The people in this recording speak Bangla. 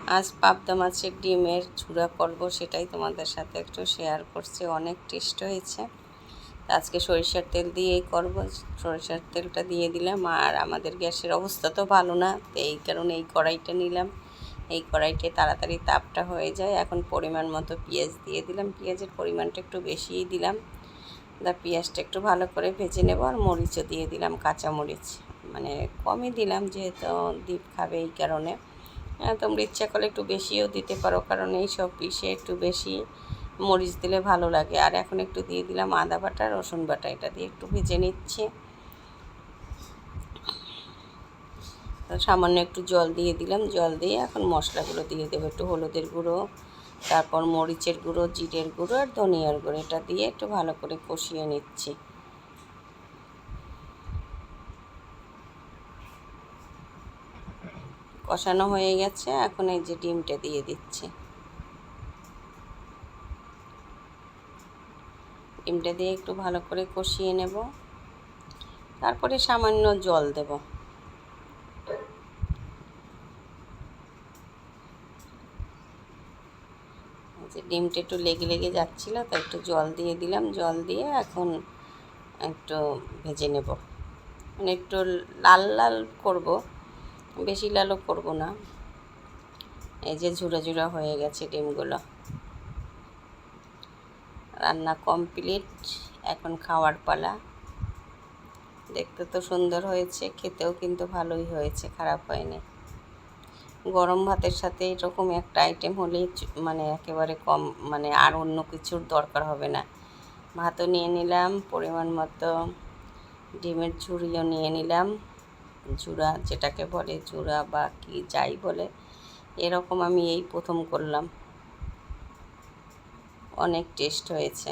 আজ পাবদা মাছের ডিমের ঝুরা করব, সেটাই তোমাদের সাথে একটু শেয়ার করছি। অনেক টেস্ট হয়েছে। আজকে সরিষার তেল দিয়েই করব। সরিষার তেলটা দিয়ে দিলাম। আর আমাদের গ্যাসের অবস্থা তো ভালো না, তো এই কারণে এই কড়াইটা নিলাম। এই কড়াইতে তাড়াতাড়ি তাপটা হয়ে যায়। এখন পরিমাণ মতো পেঁয়াজ দিয়ে দিলাম। পেঁয়াজের পরিমাণটা একটু বেশিই দিলাম। পেঁয়াজটা একটু ভালো করে ভেজে নেব। আর মরিচও দিয়ে দিলাম, কাঁচা মরিচ মানে কমই দিলাম, যেহেতু দীপ খাবে এই কারণে। তোমরা ইচ্ছা করলে একটু বেশিও দিতে পারো, কারণ এই সব পিসে একটু বেশি মরিচ দিলে ভালো লাগে। আর এখন একটু দিয়ে দিলাম আদা বাটা, রসুন বাটা, এটা দিয়ে একটু ভেজে নিচ্ছি। সামান্য একটু জল দিয়ে দিলাম। জল দিয়ে এখন মশলাগুলো দিয়ে দেবো। একটু হলুদের গুঁড়ো, তারপর মরিচের গুঁড়ো, জিরের গুঁড়ো আর ধনিয়ার গুঁড়ো, এটা দিয়ে একটু ভালো করে কষিয়ে নিচ্ছি। কষানো হয়ে গেছে। এখন এই যে ডিমটা দিয়ে দিচ্ছি। ডিমটা দিয়ে একটু ভালো করে কষিয়ে নেব। তারপরে সামান্য জল দেব। যে ডিমটা একটু লেগে লেগে যাচ্ছিলো, তাই একটু জল দিয়ে দিলাম। জল দিয়ে এখন একটু ভেজে নেব, মানে একটু লাল লাল করব, বেশি লালও করব না। এই যে ঝুরা ঝুরা হয়ে গেছে ডিমগুলো। রান্না কমপ্লিট, এখন খাওয়ার পালা। দেখতে তো সুন্দর হয়েছে, খেতেও কিন্তু ভালোই হয়েছে, খারাপ হয়নি। গরম ভাতের সাথে এরকম একটা আইটেম হলেই মানে একেবারে কম, মানে আর অন্য কিছুর দরকার হবে না। ভাতও নিয়ে নিলাম পরিমাণ মতো, ডিমের ঝুড়িও নিয়ে নিলাম। ঝুরা যেটাকে বলে, ঝুরা বা কি যাই বলে, এরকম আমি এই প্রথম করলাম। অনেক টেস্ট হয়েছে।